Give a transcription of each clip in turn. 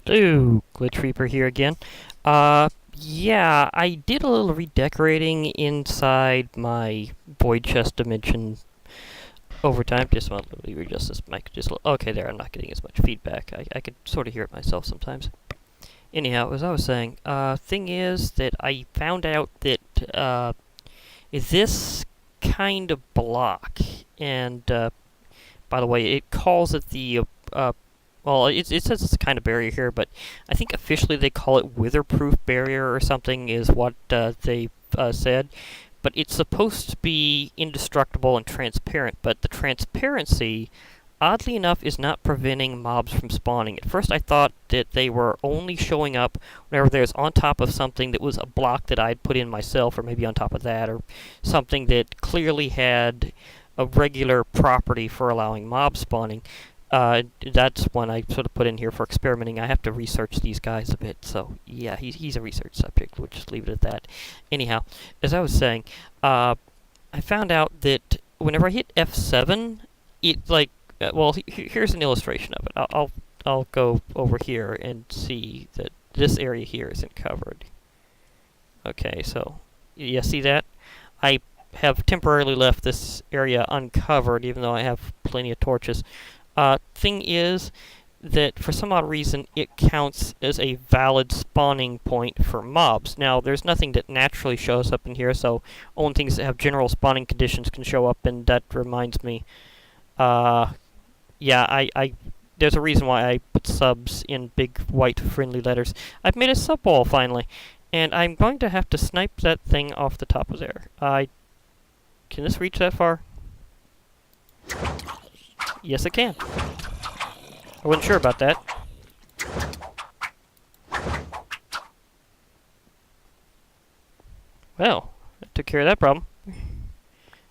Hello, Glitch Reaper here again. Yeah, I did a little redecorating inside my void chest dimension over time. Just want to readjust this mic just a little. Okay, there, I'm not getting as much feedback. I could sort of hear it myself sometimes. Anyhow, as I was saying, thing is that I found out that, this kind of block, and, by the way, it calls it the, well, it says it's a kind of barrier here, but I think officially they call it weatherproof barrier or something is what they said. But it's supposed to be indestructible and transparent, but the transparency, oddly enough, is not preventing mobs from spawning. At first I thought that they were only showing up whenever there's on top of something that was a block that I'd put in myself, or maybe on top of that, or something that clearly had a regular property for allowing mob spawning. That's one I sort of put in here for experimenting. I have to research these guys a bit, so yeah, he's a research subject. We'll just leave it at that. Anyhow, as I was saying, I found out that whenever I hit F7, it like well, here's an illustration of it. I'll go over here and see that this area here isn't covered. Okay, so you see that? I have temporarily left this area uncovered, even though I have plenty of torches. Thing is that for some odd reason it counts as a valid spawning point for mobs. Now there's nothing that naturally shows up in here, so only things that have general spawning conditions can show up, and that reminds me, yeah, there's a reason why I put subs in big white friendly letters. I've made a sub wall finally, and I'm going to have to snipe that thing off the top of there. Can this reach that far? Yes, it can. I wasn't sure about that. Well, that took care of that problem.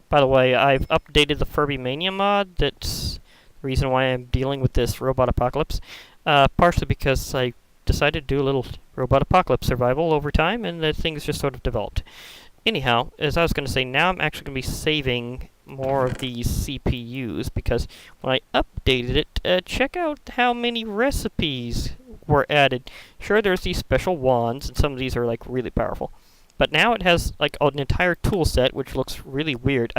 By the way, I've updated the Furby Mania mod. That's the reason why I'm dealing with this robot apocalypse. Partially because I decided to do a little robot apocalypse survival over time, and the things just sort of developed. Anyhow, as I was going to say, now I'm actually going to be saving more of these CPUs, because when I updated it, check out how many recipes were added. Sure, there's these special wands, and some of these are like really powerful, but now it has like an entire tool set, which looks really weird.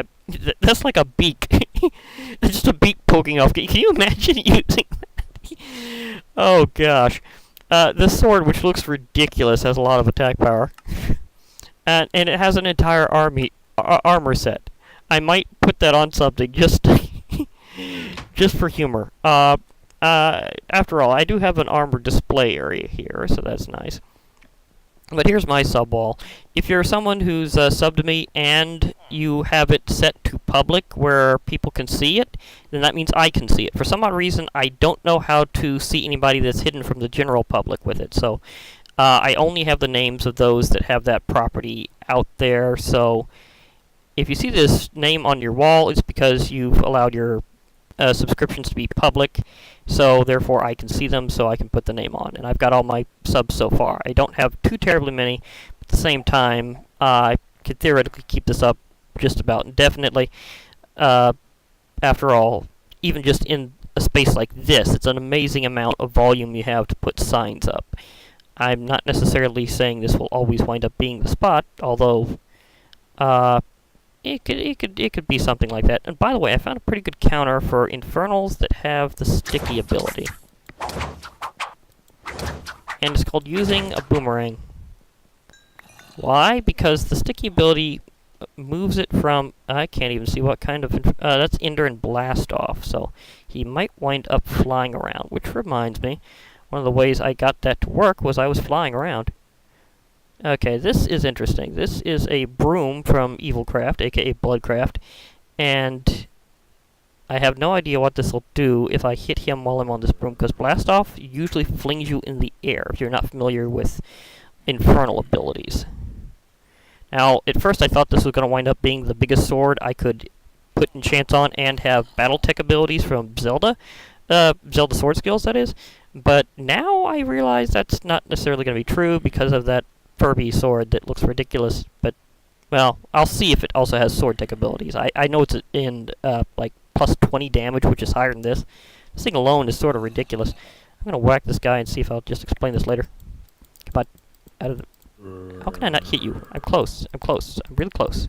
That's like a beak. It's just a beak poking off. Can you imagine using that? Oh gosh. The sword, which looks ridiculous, has a lot of attack power. And it has an entire armor set. I might put that on something just just for humor. After all, I do have an armor display area here, so that's nice. But here's my sub wall. If you're someone who's subbed to me and you have it set to public where people can see it, then that means I can see it. For some odd reason, I don't know how to see anybody that's hidden from the general public with it, so I only have the names of those that have that property out there. So if you see this name on your wall, it's because you've allowed your subscriptions to be public, so therefore I can see them, so I can put the name on. And I've got all my subs so far. I don't have too terribly many, but at the same time, I could theoretically keep this up just about indefinitely. After all, even just in a space like this, it's an amazing amount of volume you have to put signs up. I'm not necessarily saying this will always wind up being the spot, although it could be something like that. And by the way, I found a pretty good counter for infernals that have the sticky ability. And it's called using a boomerang. Why? Because the sticky ability moves it from, I can't even see what kind of, that's Ender and Blast Off, so he might wind up flying around, which reminds me, one of the ways I got that to work was I was flying around. Okay, this is interesting. This is a broom from Evilcraft, aka Bloodcraft, and I have no idea what this will do if I hit him while I'm on this broom, because Blast Off usually flings you in the air if you're not familiar with infernal abilities. Now, at first I thought this was going to wind up being the biggest sword I could put enchants on and have Battletech abilities from Zelda. Zelda sword skills, that is. But now I realize that's not necessarily going to be true because of that Furby sword that looks ridiculous. But, well, I'll see if it also has sword tech abilities. I know it's in, like, plus 20 damage, which is higher than this. This thing alone is sort of ridiculous. gonna whack this guy and see if I'll just explain this later. Come on, out of the... How can I not hit you? I'm close. I'm close. I'm really close.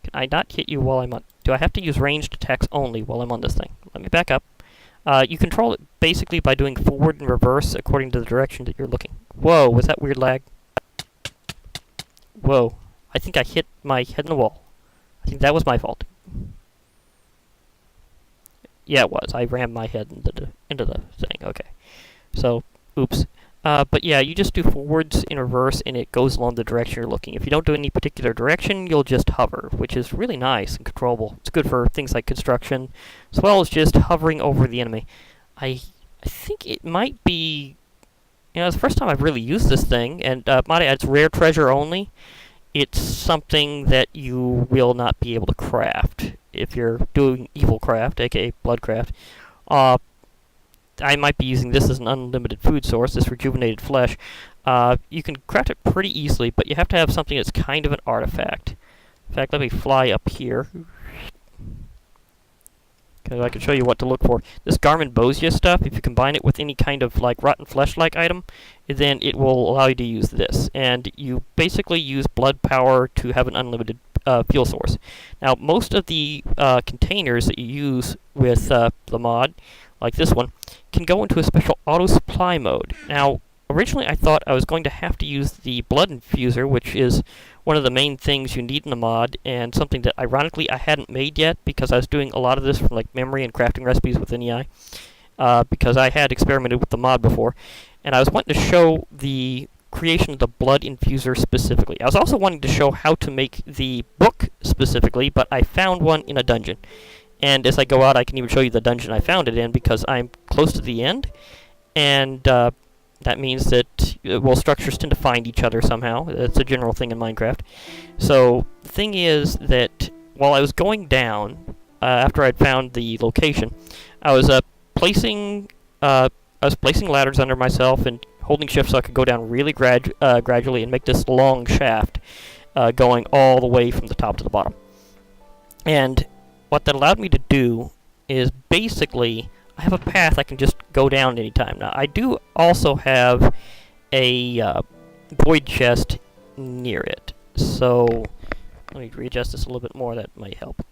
Can I not hit you while I'm on... Do I have to use ranged attacks only while I'm on this thing? Let me back up. You control it basically by doing forward and reverse according to the direction that you're looking. Whoa, was that weird lag? Whoa. I think I hit my head in the wall. I think that was my fault. Yeah, it was. I rammed my head into the thing. Okay. So, oops. But yeah, you just do forwards in reverse, and it goes along the direction you're looking. If you don't do any particular direction, you'll just hover, which is really nice and controllable. It's good for things like construction, as well as just hovering over the enemy. I think it might be... it's the first time I've really used this thing, and it's rare treasure only. It's something that you will not be able to craft if you're doing evil craft, aka Bloodcraft. I might be using this as an unlimited food source, this rejuvenated flesh. You can craft it pretty easily, but you have to have something that's kind of an artifact. In fact, let me fly up here, because I can show you what to look for. This Garmin Bosia stuff, if you combine it with any kind of like rotten flesh-like item, then it will allow you to use this. And you basically use blood power to have an unlimited fuel source. Now, most of the containers that you use with the mod, like this one, can go into a special auto supply mode. Now, originally I thought I was going to have to use the blood infuser, which is one of the main things you need in the mod, and something that ironically I hadn't made yet because I was doing a lot of this from like memory and crafting recipes with NEI, because I had experimented with the mod before, and I was wanting to show the creation of the blood infuser specifically. I was also wanting to show how to make the book specifically, but I found one in a dungeon. And as I go out, I can even show you the dungeon I found it in, because I'm close to the end, and that means that, structures tend to find each other somehow. That's a general thing in Minecraft. So, the thing is that while I was going down, after I'd found the location, I was placing ladders under myself and holding shift so I could go down really gradually and make this long shaft going all the way from the top to the bottom. And what that allowed me to do is basically, I have a path I can just go down anytime. Now, I do also have a void chest near it. So, let me readjust this a little bit more, that might help.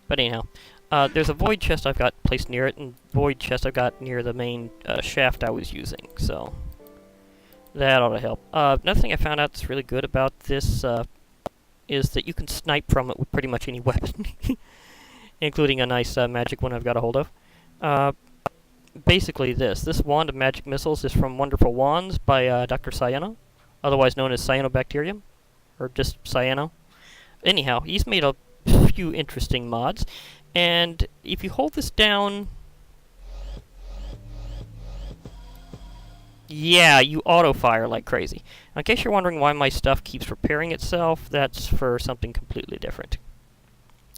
But anyhow, there's a void chest I've got placed near it, and void chest I've got near the main shaft I was using. So, that ought to help. Another thing I found out that's really good about this is that you can snipe from it with pretty much any weapon. Including a nice magic one I've got a hold of. Basically this wand of magic missiles is from Wonderful Wands by Dr. Cyano, otherwise known as Cyanobacterium, or just Cyano. Anyhow, he's made a few interesting mods, and if you hold this down... Yeah, you auto-fire like crazy. Now, in case you're wondering why my stuff keeps repairing itself, that's for something completely different.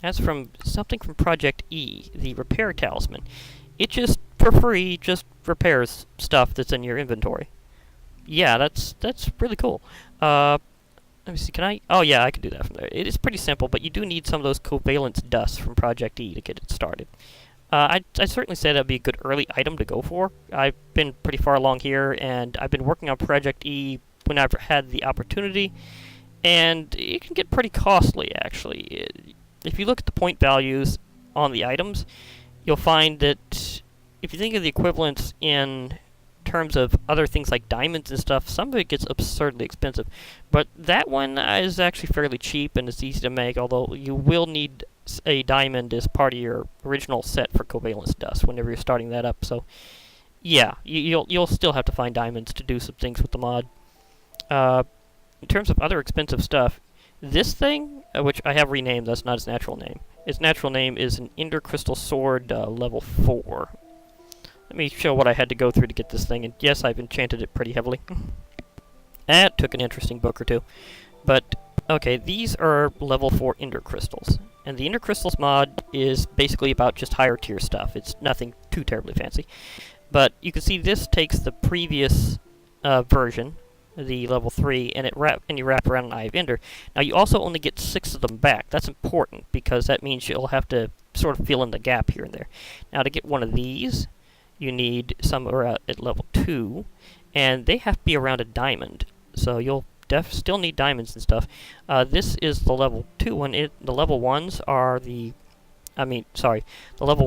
That's from something from Project E, the Repair Talisman. It just, for free, just repairs stuff that's in your inventory. Yeah, that's really cool. Let me see, can I... Oh yeah, I can do that from there. It is pretty simple, but you do need some of those covalence dust from Project E to get it started. I'd certainly say that would be a good early item to go for. I've been pretty far along here, and I've been working on Project E when I've had the opportunity, and it can get pretty costly, actually. If you look at the point values on the items, you'll find that if you think of the equivalents in terms of other things like diamonds and stuff, some of it gets absurdly expensive. But that one is actually fairly cheap and it's easy to make, although you will need a diamond as part of your original set for covalence dust whenever you're starting that up. So, yeah, you'll still have to find diamonds to do some things with the mod. In terms of other expensive stuff, this thing, which I have renamed, that's not its natural name. Its natural name is an Ender Crystal Sword level 4. Let me show what I had to go through to get this thing, and yes, I've enchanted it pretty heavily. That took an interesting book or two. But, okay, these are level 4 Ender Crystals. And the Ender Crystals mod is basically about just higher tier stuff. It's nothing too terribly fancy. But you can see this takes the previous version, the level 3, and you wrap around an Eye of Ender. Now you also only get 6 of them back. That's important because that means you'll have to sort of fill in the gap here and there. Now to get one of these, you need some around at level 2, and they have to be around a diamond. So you'll still need diamonds and stuff. This is the level 2 one. The level 1s are the level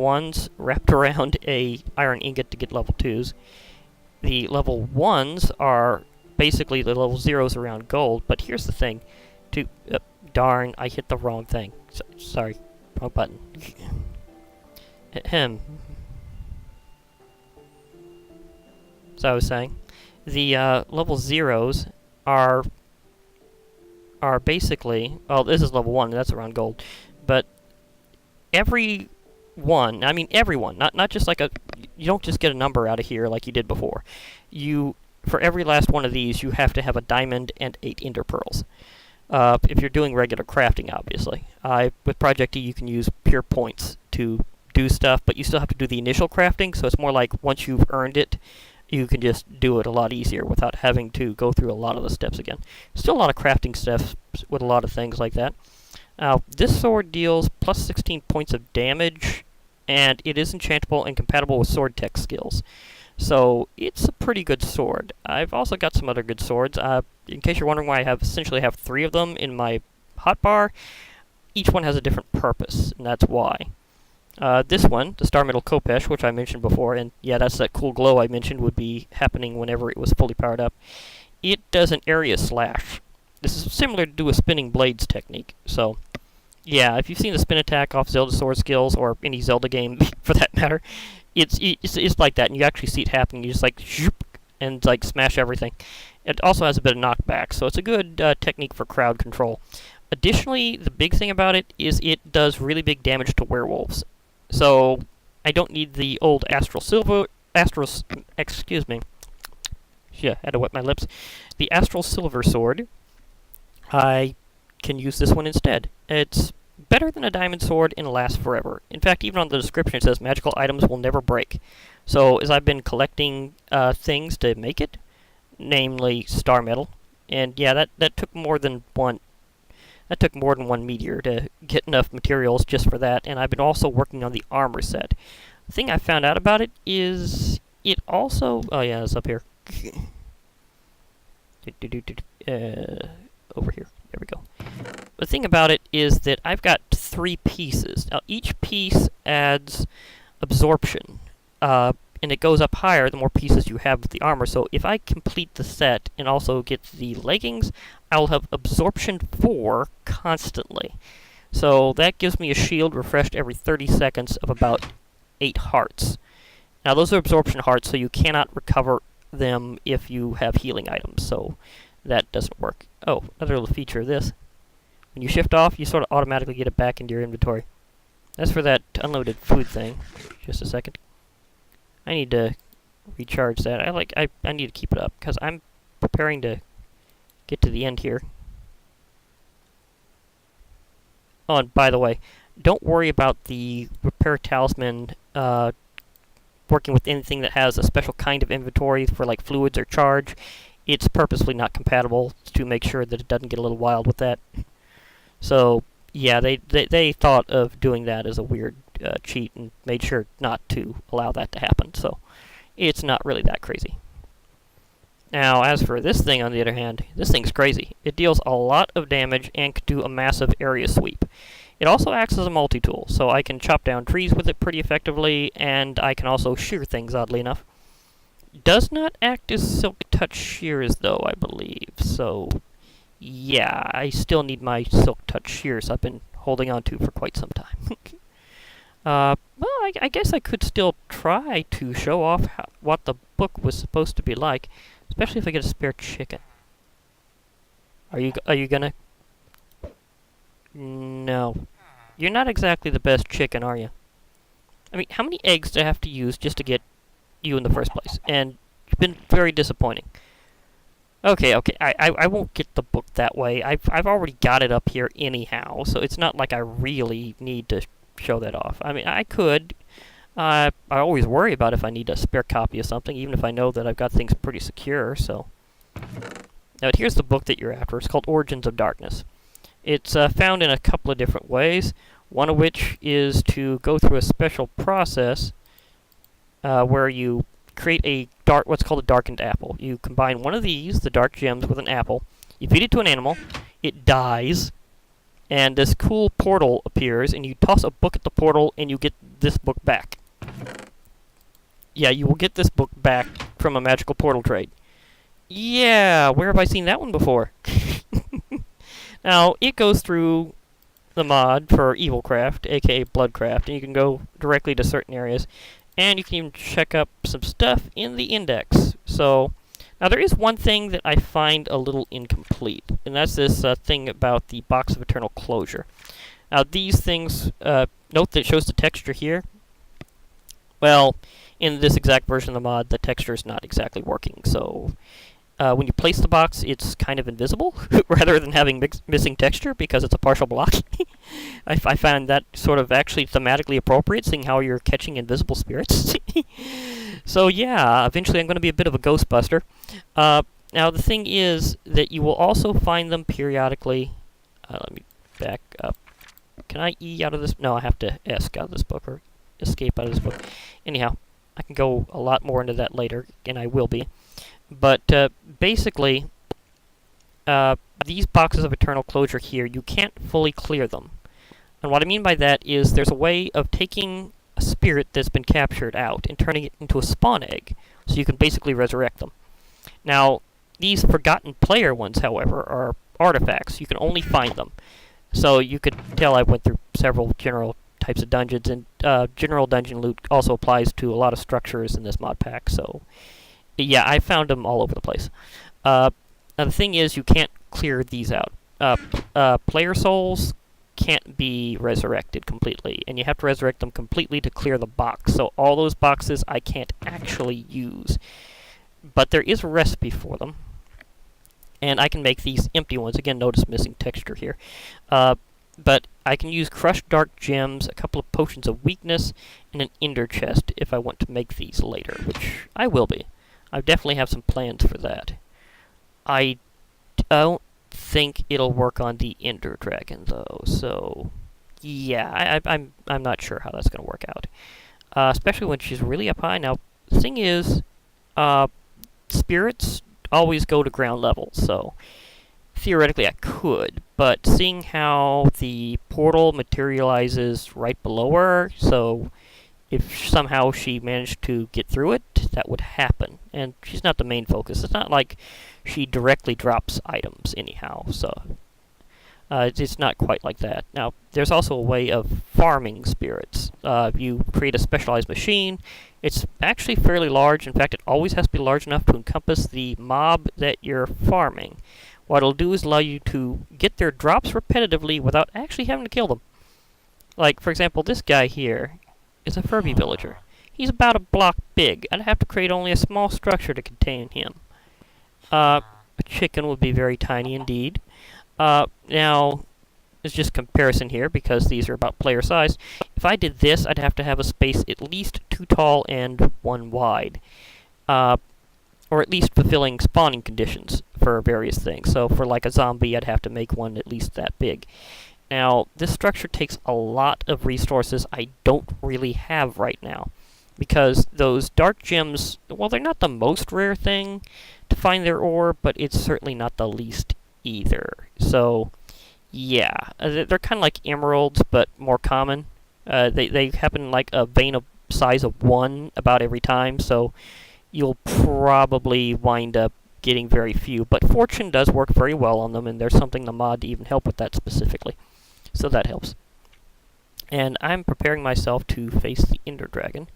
1s wrapped around a iron ingot to get level 2s. The level 1s are basically the level 0s around gold, but here's the thing. Darn, I hit the wrong thing. Sorry, wrong button. Ahem. So I was saying, the level 0s are basically, well, this is level 1, that's around gold, but everyone, not just like you don't just get a number out of here like you did before. For every last one of these, you have to have a diamond and 8 ender pearls. If you're doing regular crafting, obviously. With Project E, you can use pure points to do stuff, but you still have to do the initial crafting, so it's more like once you've earned it, you can just do it a lot easier without having to go through a lot of the steps again. Still a lot of crafting steps with a lot of things like that. Now, this sword deals plus 16 points of damage, and it is enchantable and compatible with sword tech skills. So, it's a pretty good sword. I've also got some other good swords. In case you're wondering why I essentially have 3 of them in my hotbar, each one has a different purpose, and that's why. This one, the Starmetal Khopesh, which I mentioned before, and yeah, that's that cool glow I mentioned would be happening whenever it was fully powered up. It does an area slash. This is similar to a spinning blades technique. So, yeah, if you've seen the spin attack off Zelda Sword Skills, or any Zelda game for that matter, it's like that, and you actually see it happening. You just like, zoop, and like smash everything. It also has a bit of knockback, so it's a good technique for crowd control. Additionally, the big thing about it is it does really big damage to werewolves. So, I don't need the old excuse me. Yeah, had to wet my lips. The Astral Silver Sword, I can use this one instead. It's better than a diamond sword and lasts forever. In fact, even on the description it says magical items will never break. So, as I've been collecting things to make it, namely star metal, and yeah, that took more than one. That took more than one meteor to get enough materials just for that, and I've been also working on the armor set. The thing I found out about it is it also... Oh yeah, it's up here. Over here. There we go. The thing about it is that I've got 3 pieces. Now, each piece adds absorption, and it goes up higher the more pieces you have with the armor. So if I complete the set and also get the leggings, I'll have absorption 4 constantly. So that gives me a shield refreshed every 30 seconds of about 8 hearts. Now those are absorption hearts, so you cannot recover them if you have healing items, so that doesn't work. Oh, another little feature of this. When you shift off, you sort of automatically get it back into your inventory. That's for that unlimited food thing. Just a second. I need to recharge that. I need to keep it up, because I'm preparing to get to the end here. Oh, and by the way, don't worry about the repair talisman working with anything that has a special kind of inventory for like fluids or charge. It's purposely not compatible to make sure that it doesn't get a little wild with that. So, yeah, they thought of doing that as a weird cheat and made sure not to allow that to happen. So, it's not really that crazy. Now, as for this thing, on the other hand, this thing's crazy. It deals a lot of damage and can do a massive area sweep. It also acts as a multi-tool, so I can chop down trees with it pretty effectively, and I can also shear things, oddly enough. Does not act as Silk Touch shears, though, I believe. So, yeah, I still need my Silk Touch shears I've been holding on to for quite some time. Well, I guess I could still try to show off what the book was supposed to be like, especially if I get a spare chicken. Are you gonna? No. You're not exactly the best chicken, are you? I mean, how many eggs do I have to use just to get you in the first place? And it's been very disappointing. Okay, I won't get the book that way. I've already got it up here anyhow, so it's not like I really need to show that off. I mean, I could. I always worry about if I need a spare copy of something, even if I know that I've got things pretty secure, so. Now, here's the book that you're after. It's called Origins of Darkness. It's found in a couple of different ways, one of which is to go through a special process. where you create a what's called a darkened apple. You combine one of these, the dark gems, with an apple. You feed it to an animal. It dies, and this cool portal appears, and you toss a book at the portal, and you get this book back. Yeah, you will get this book back from a magical portal trade. Yeah, where have I seen that one before? Now, it goes through the mod for Evilcraft, aka Bloodcraft, and you can go directly to certain areas, and you can even check up some stuff in the index. So, now there is one thing that I find a little incomplete, and that's this thing about the Box of Eternal Closure. Now, these things, note that it shows the texture here. Well, in this exact version of the mod, the texture is not exactly working, so when you place the box, it's kind of invisible, rather than having missing texture, because it's a partial block. I found that sort of actually thematically appropriate, seeing how you're catching invisible spirits. So yeah, eventually I'm going to be a bit of a Ghostbuster. Now the thing is that you will also find them periodically. Let me back up. Can I E out of this? No, I have to ESC out of this book, or escape out of this book. Anyhow, I can go a lot more into that later, and I will be. But basically, these boxes of eternal closure here, you can't fully clear them. And what I mean by that is there's a way of taking a spirit that's been captured out and turning it into a spawn egg, so you can basically resurrect them. Now, these forgotten player ones, however, are artifacts. You can only find them. So you could tell I went through several general types of dungeons, and general dungeon loot also applies to a lot of structures in this mod pack, so yeah, I found them all over the place. Now the thing is, you can't clear these out. Player souls can't be resurrected completely, and you have to resurrect them completely to clear the box. So all those boxes I can't actually use. But there is a recipe for them, and I can make these empty ones. Again, notice missing texture here. But I can use crushed dark gems, a couple of potions of weakness, and an ender chest if I want to make these later, which I will be. I definitely have some plans for that. I don't think it'll work on the Ender Dragon, though, so yeah, I'm not sure how that's going to work out. Especially when she's really up high. Now, the thing is, spirits always go to ground level, so theoretically I could, but seeing how the portal materializes right below her, so if somehow she managed to get through it, that would happen. And she's not the main focus. It's not like she directly drops items anyhow, so it's not quite like that. Now, there's also a way of farming spirits. You create a specialized machine. It's actually fairly large. In fact, it always has to be large enough to encompass the mob that you're farming. What it'll do is allow you to get their drops repetitively without actually having to kill them. Like, for example, this guy here is a Furby villager. He's about a block big. I'd have to create only a small structure to contain him. A chicken would be very tiny indeed. Now, it's just comparison here, because these are about player size. If I did this, I'd have to have a space at least 2 tall and 1 wide. Or at least fulfilling spawning conditions for various things. So for like a zombie, I'd have to make one at least that big. Now, this structure takes a lot of resources I don't really have right now, because those dark gems, well, they're not the most rare thing to find their ore, but it's certainly not the least either. So, yeah, they're kind of like emeralds, but more common. They happen like a vein of size of 1 about every time, so you'll probably wind up getting very few. But fortune does work very well on them, and there's something in the mod to even help with that specifically. So that helps. And I'm preparing myself to face the Ender Dragon.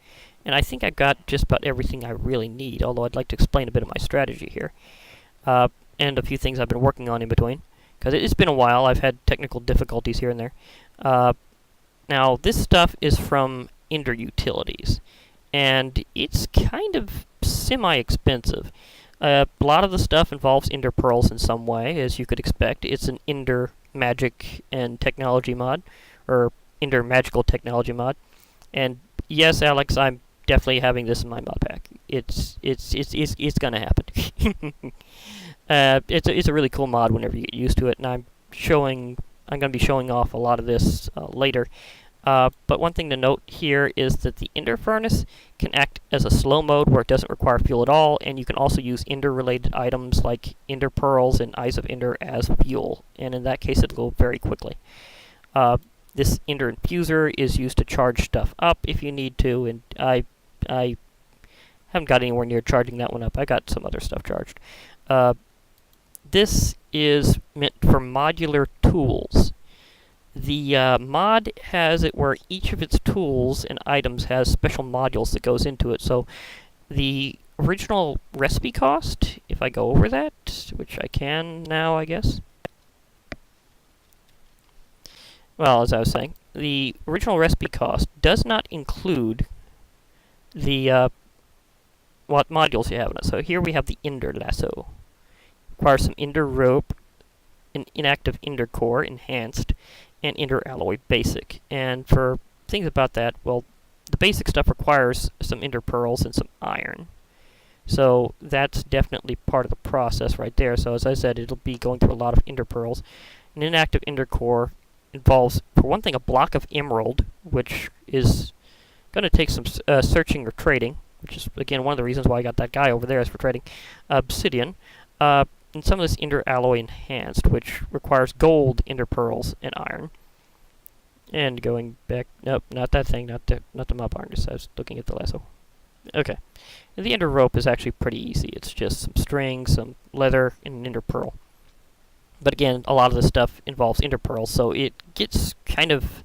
And I think I've got just about everything I really need, although I'd like to explain a bit of my strategy here. And a few things I've been working on in between. Because it's been a while, I've had technical difficulties here and there. Now, this stuff is from Ender Utilities. And it's kind of semi-expensive. A lot of the stuff involves Ender Pearls in some way, as you could expect. It's an Ender Magic and Technology mod, or Ender Magical Technology mod. And yes, Alex, I'm definitely having this in my mod pack. It's gonna happen. It's a really cool mod whenever you get used to it, and I'm gonna be showing off a lot of this later. But one thing to note here is that the Ender Furnace can act as a slow mode where it doesn't require fuel at all, and you can also use Ender-related items like Ender Pearls and Eyes of Ender as fuel, and in that case it'll go very quickly. This Ender Infuser is used to charge stuff up if you need to, and I haven't got anywhere near charging that one up. I got some other stuff charged. This is meant for Modular Tools. The mod has it where each of its tools and items has special modules that goes into it. So the original recipe cost, if I go over that, which I can now, I guess. Well, as I was saying, the original recipe cost does not include the what modules you have in it. So here we have the Ender Lasso. Requires some Ender Rope, an Inactive Ender Core Enhanced, and Ender Alloy Basic. And for things about that, well, the basic stuff requires some Ender Pearls and some iron. So that's definitely part of the process right there. So as I said, it'll be going through a lot of Ender Pearls. An Inactive Ender Core involves, for one thing, a block of emerald, which is going to take some searching or trading, which is, again, one of the reasons why I got that guy over there is for trading. Obsidian. And some of this Ender Alloy Enhanced, which requires gold, Ender Pearls, and iron. And going back, nope, not that thing, not the mob harness. I was looking at the lasso. Okay, and the Ender Rope is actually pretty easy. It's just some string, some leather, and an Ender Pearl. But again, a lot of this stuff involves Ender Pearls, so it gets kind of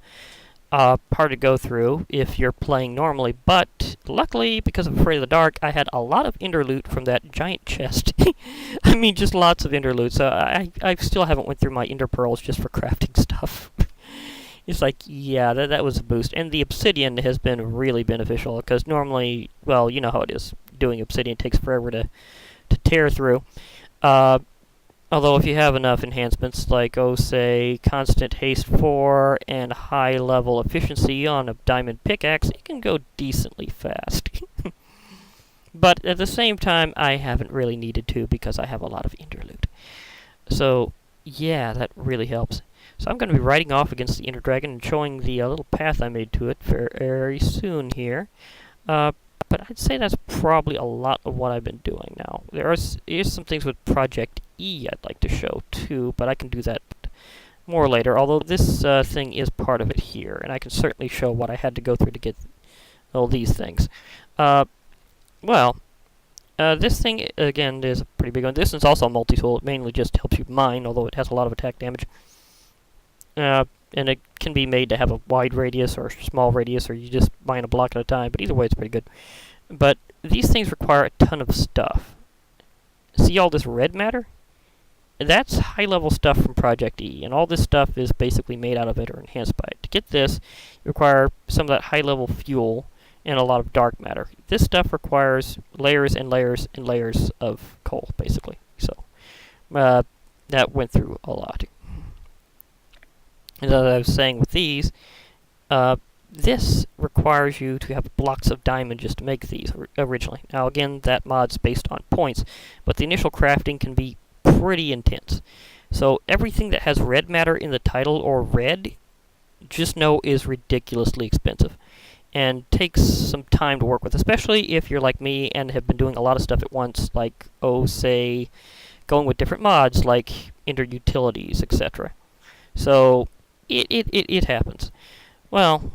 hard to go through if you're playing normally, but luckily, because I'm afraid of the dark, I had a lot of Ender loot from that giant chest. I mean, just lots of Ender loot, so I still haven't went through my Ender Pearls just for crafting stuff. It's like, yeah, that was a boost. And the Obsidian has been really beneficial, because normally, well, you know how it is. Doing Obsidian takes forever to tear through. Although if you have enough enhancements, like, say, Constant Haste 4 and High Level Efficiency on a Diamond Pickaxe, it can go decently fast. But at the same time, I haven't really needed to because I have a lot of Ender loot. So, yeah, that really helps. So I'm going to be riding off against the Ender Dragon and showing the little path I made to it very soon here. But I'd say that's probably a lot of what I've been doing now. There's some things with Project E I'd like to show too, but I can do that more later, although this thing is part of it here, and I can certainly show what I had to go through to get all these things. This thing, again, is a pretty big one. This is also a multi-tool. It mainly just helps you mine, although it has a lot of attack damage. And it can be made to have a wide radius or small radius, or you just mine a block at a time, but either way it's pretty good. But these things require a ton of stuff. See all this red matter? That's high-level stuff from Project E, and all this stuff is basically made out of it or enhanced by it. To get this, you require some of that high-level fuel and a lot of dark matter. This stuff requires layers and layers and layers of coal, basically. So, that went through a lot. And as I was saying with these, this requires you to have blocks of diamond just to make these originally. Now again, that mod's based on points, but the initial crafting can be pretty intense. So everything that has red matter in the title or red, just know is ridiculously expensive. And takes some time to work with, especially if you're like me and have been doing a lot of stuff at once, like, say, going with different mods, like Ender Utilities, etc. So, it happens. Well,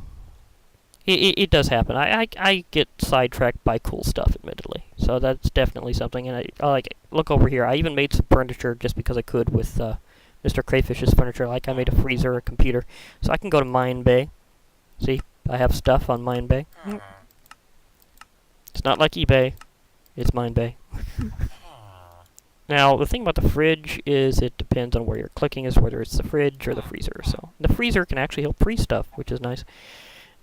it does happen. I get sidetracked by cool stuff, admittedly. So that's definitely something, and I like it. Look over here. I even made some furniture just because I could with Mr. Crayfish's furniture. Like, I made a freezer, a computer. So I can go to Mine Bay. See, I have stuff on Mine Bay. It's not like eBay. It's Mine Bay. Now, the thing about the fridge is it depends on where you're clicking as whether it's the fridge or the freezer. So the freezer can actually help freeze stuff, which is nice.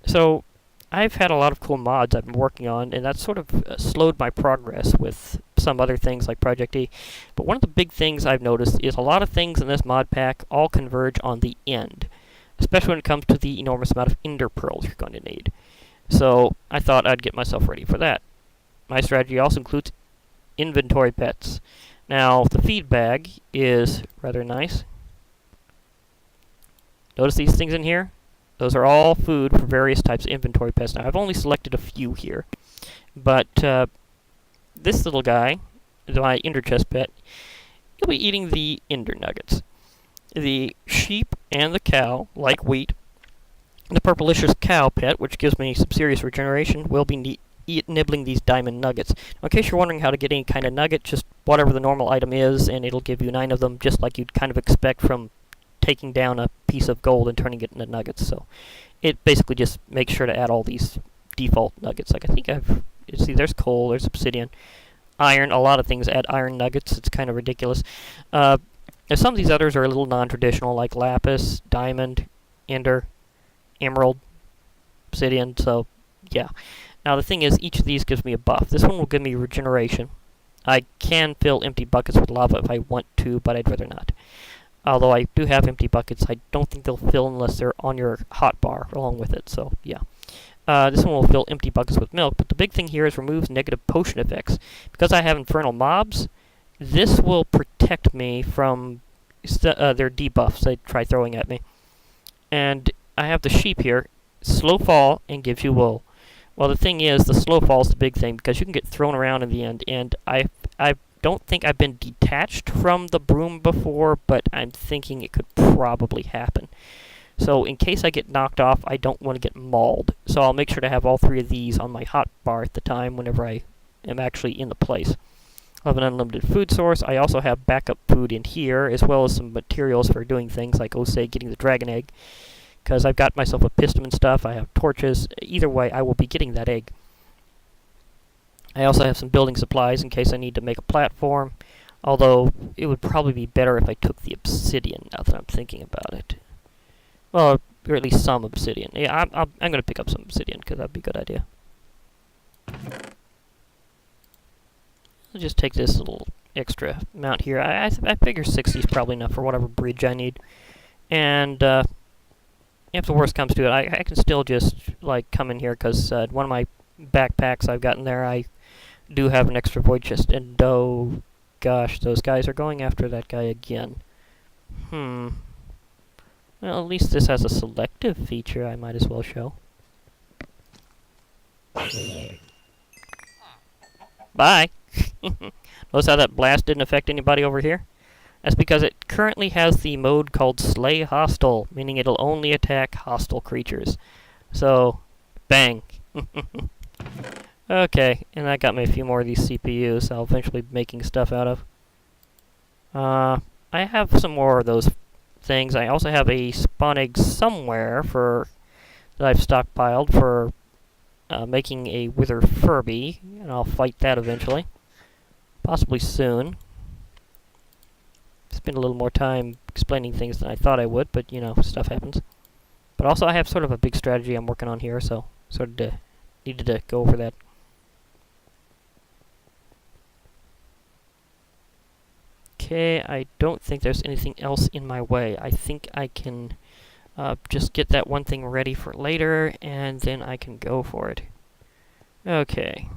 So I've had a lot of cool mods I've been working on, and that's sort of slowed my progress with some other things like Project E. But one of the big things I've noticed is a lot of things in this mod pack all converge on the end, especially when it comes to the enormous amount of Ender Pearls you're going to need. So I thought I'd get myself ready for that. My strategy also includes inventory pets. Now, the feed bag is rather nice. Notice these things in here? Those are all food for various types of inventory pests. Now, I've only selected a few here, but this little guy, my ender chest pet, he'll be eating the ender nuggets. The sheep and the cow like wheat. The purplicious cow pet, which gives me some serious regeneration, will be nibbling these diamond nuggets. Now, in case you're wondering how to get any kind of nugget, just whatever the normal item is, and it'll give you 9 of them, just like you'd kind of expect from taking down a piece of gold and turning it into nuggets. So it basically just makes sure to add all these default nuggets. Like I think see, there's coal, there's obsidian, iron. A lot of things add iron nuggets. It's kind of ridiculous. Now some of these others are a little non-traditional, like lapis, diamond, ender, emerald, obsidian. So yeah. Now the thing is, each of these gives me a buff. This one will give me regeneration. I can fill empty buckets with lava if I want to, but I'd rather not. Although I do have empty buckets, I don't think they'll fill unless they're on your hotbar along with it, so yeah. This one will fill empty buckets with milk, but the big thing here is removes negative potion effects. Because I have infernal mobs, this will protect me from their debuffs they try throwing at me. And I have the sheep here, slow fall, and gives you wool. Well, the thing is, the slow fall is the big thing, because you can get thrown around in the end, and I don't think I've been detached from the broom before, but I'm thinking it could probably happen. So in case I get knocked off, I don't want to get mauled. So I'll make sure to have all 3 of these on my hotbar at the time whenever I am actually in the place. I have an unlimited food source. I also have backup food in here, as well as some materials for doing things like, say, getting the dragon egg. Because I've got myself a piston and stuff. I have torches. Either way, I will be getting that egg. I also have some building supplies in case I need to make a platform, although it would probably be better if I took the obsidian, now that I'm thinking about it. Well, or at least some obsidian. Yeah, I'm going to pick up some obsidian, because that'd be a good idea. I'll just take this little extra amount here. I figure 60 is probably enough for whatever bridge I need. And if the worst comes to it, I can still just, like, come in here, because one of my backpacks I've got in there, I do have an extra void chest, and oh gosh, those guys are going after that guy again. Well, at least this has a selective feature I might as well show. Bye! Notice how that blast didn't affect anybody over here? That's because it currently has the mode called Slay Hostile, meaning it'll only attack hostile creatures. So, bang! Okay, and that got me a few more of these CPUs I'll eventually be making stuff out of. I have some more of those things. I also have a spawn egg somewhere that I've stockpiled for making a wither Furby, and I'll fight that eventually. Possibly soon. Spend a little more time explaining things than I thought I would, but you know, stuff happens. But also I have sort of a big strategy I'm working on here, so sort of needed to go over that. Okay, I don't think there's anything else in my way. I think I can just get that one thing ready for later, and then I can go for it. Okay.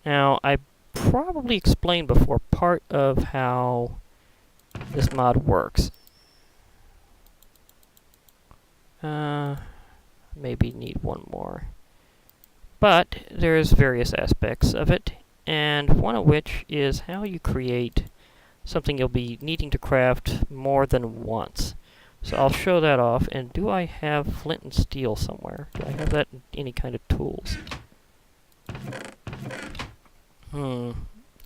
Now, I probably explained before part of how this mod works. Maybe need one more. But there's various aspects of it, and one of which is how you create something you'll be needing to craft more than once. So I'll show that off, and do I have flint and steel somewhere? Do I have that in any kind of tools? I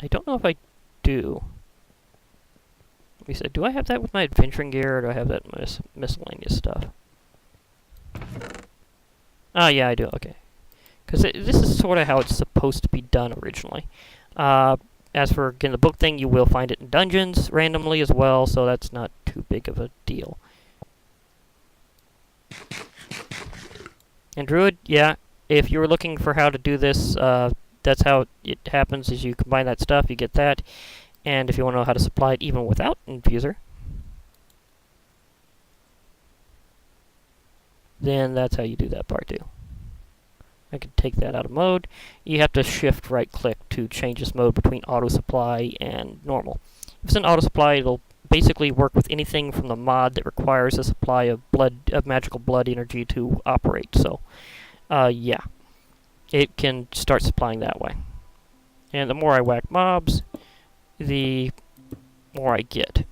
don't know if I do. Let me see, do I have that with my adventuring gear, or do I have that in my miscellaneous stuff? Ah, yeah, I do, okay. Because this is sort of how it's supposed to be done originally. As for, again, the book thing, you will find it in dungeons randomly as well, so that's not too big of a deal. And Druid, yeah, if you were looking for how to do this, that's how it happens, is you combine that stuff, you get that. And if you want to know how to supply it even without Infuser, then that's how you do that part too. I can take that out of mode. You have to shift right click to change this mode between auto supply and normal. If it's an auto supply, it'll basically work with anything from the mod that requires a supply of magical blood energy to operate. So, yeah, it can start supplying that way. And the more I whack mobs, the more I get.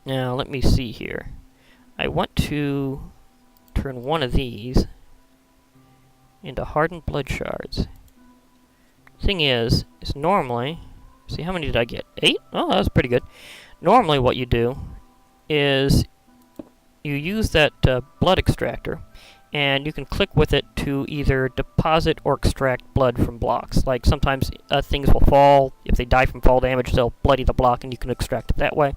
Now, let me see here. I want to turn one of these into hardened blood shards. Thing is normally, see, how many did I get? 8? Oh, that's pretty good. Normally what you do is you use that blood extractor, and you can click with it to either deposit or extract blood from blocks. Like, sometimes things will fall. If they die from fall damage, they'll bloody the block, and you can extract it that way.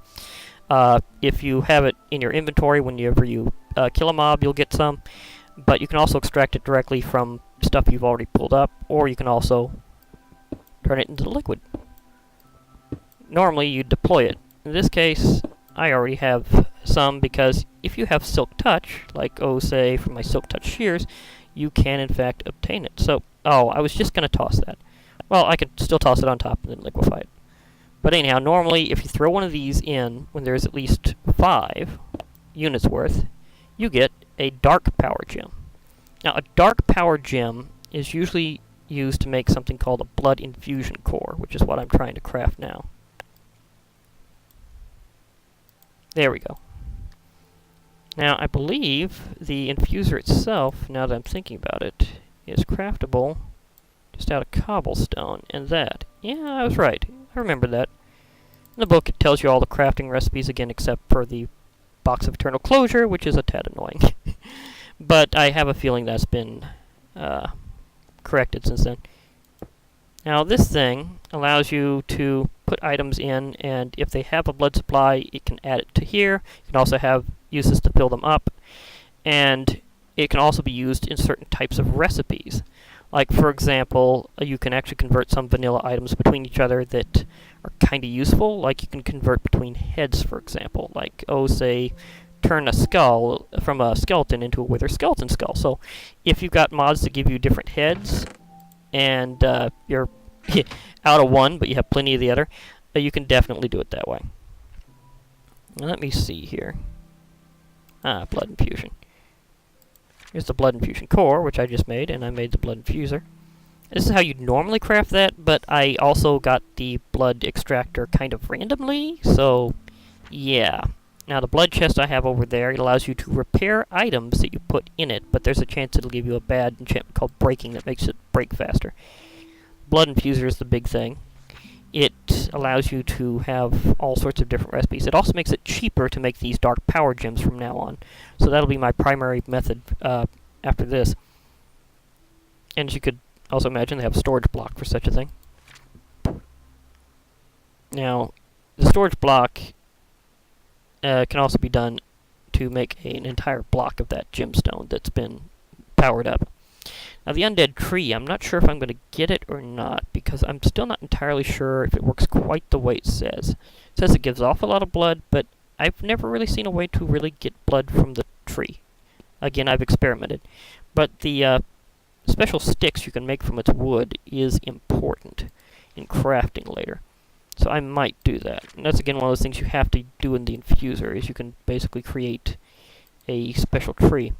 If you have it in your inventory, whenever you kill a mob, you'll get some. But you can also extract it directly from stuff you've already pulled up, or you can also turn it into liquid. Normally, you deploy it. In this case, I already have some, because if you have Silk Touch, like, say, from my Silk Touch shears, you can, in fact, obtain it. So, I was just going to toss that. Well, I could still toss it on top and then liquefy it. But anyhow, normally, if you throw one of these in when there's at least 5 units worth, you get a Dark Power Gem. Now, a Dark Power Gem is usually used to make something called a Blood Infusion Core, which is what I'm trying to craft now. There we go. Now, I believe the infuser itself, now that I'm thinking about it, is craftable just out of cobblestone, and that. Yeah, I was right. I remember that. In the book, it tells you all the crafting recipes again, except for the Box of Eternal Closure, which is a tad annoying. But I have a feeling that's been corrected since then. Now, this thing allows you to put items in, and if they have a blood supply, it can add it to here. You can also have uses to fill them up, and it can also be used in certain types of recipes. Like, for example, you can actually convert some vanilla items between each other that are kind of useful. Like, you can convert between heads, for example. Like, say, turn a skull from a skeleton into a wither skeleton skull. So, if you've got mods that give you different heads, and you're out of one, but you have plenty of the other, you can definitely do it that way. Now, let me see here. Blood infusion. Here's the blood infusion core, which I just made, and I made the blood infuser. This is how you'd normally craft that, but I also got the blood extractor kind of randomly, so yeah. Now, the blood chest I have over there, it allows you to repair items that you put in it, but there's a chance it'll give you a bad enchantment called breaking that makes it break faster. Blood infuser is the big thing. It allows you to have all sorts of different recipes. It also makes it cheaper to make these dark power gems from now on. So that'll be my primary method after this. And as you could also imagine, they have a storage block for such a thing. Now, the storage block can also be done to make an entire block of that gemstone that's been powered up. Now, the undead tree, I'm not sure if I'm going to get it or not, because I'm still not entirely sure if it works quite the way it says. It says it gives off a lot of blood, but I've never really seen a way to really get blood from the tree. Again, I've experimented. But the special sticks you can make from its wood is important in crafting later. So I might do that. And that's, again, one of those things you have to do in the infuser, is you can basically create a special tree.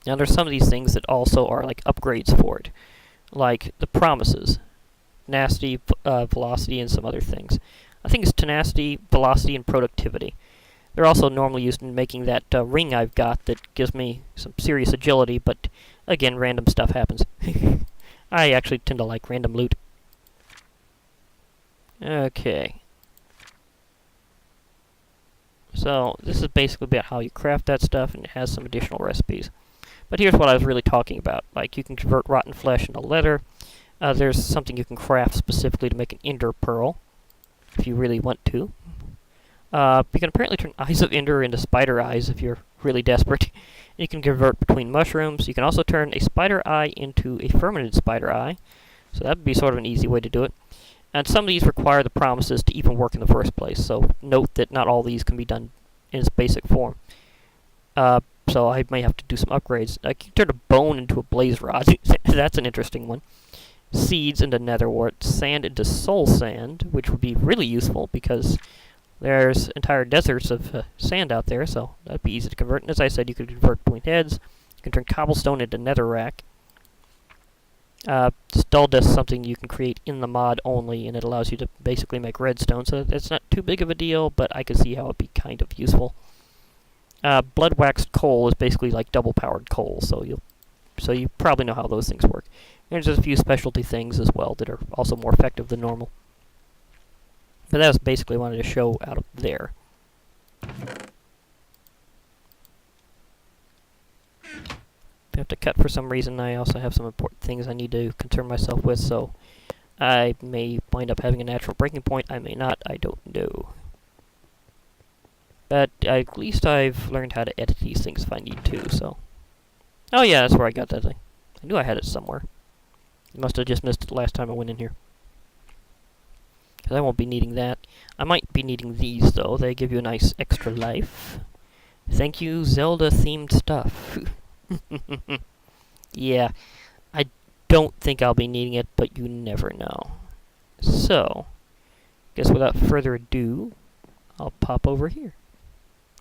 Now, there's some of these things that also are like upgrades for it, like the promises, tenacity, velocity, and some other things. I think it's tenacity, velocity, and productivity. They're also normally used in making that ring I've got that gives me some serious agility, but again, random stuff happens. I actually tend to like random loot. Okay. So, this is basically about how you craft that stuff, and it has some additional recipes. But here's what I was really talking about. Like, you can convert rotten flesh into leather. There's something you can craft specifically to make an ender pearl, if you really want to. You can apparently turn eyes of ender into spider eyes if you're really desperate. You can convert between mushrooms. You can also turn a spider eye into a fermented spider eye. So that would be sort of an easy way to do it. And some of these require the promises to even work in the first place. So note that not all these can be done in its basic form. So I may have to do some upgrades. I can turn a bone into a blaze rod. That's an interesting one. Seeds into netherwort. Sand into soul sand, which would be really useful because There's entire deserts of sand out there, so that'd be easy to convert. And as I said, you could convert point heads. You can turn cobblestone into netherrack. Dull dust is something you can create in the mod only, and it allows you to basically make redstone, so it's not too big of a deal, but I can see how it'd be kind of useful. Blood waxed coal is basically like double-powered coal, so you probably know how those things work. And there's just a few specialty things as well that are also more effective than normal. But that's basically what I wanted to show out of there. If I have to cut for some reason, I also have some important things I need to concern myself with, so I may wind up having a natural breaking point. I may not. I don't know. But at least I've learned how to edit these things if I need to, so... Oh yeah, that's where I got that thing. I knew I had it somewhere. I must have just missed it the last time I went in here. Because I won't be needing that. I might be needing these, though. They give you a nice extra life. Thank you, Zelda-themed stuff. Yeah, I don't think I'll be needing it, but you never know. So, guess without further ado, I'll pop over here.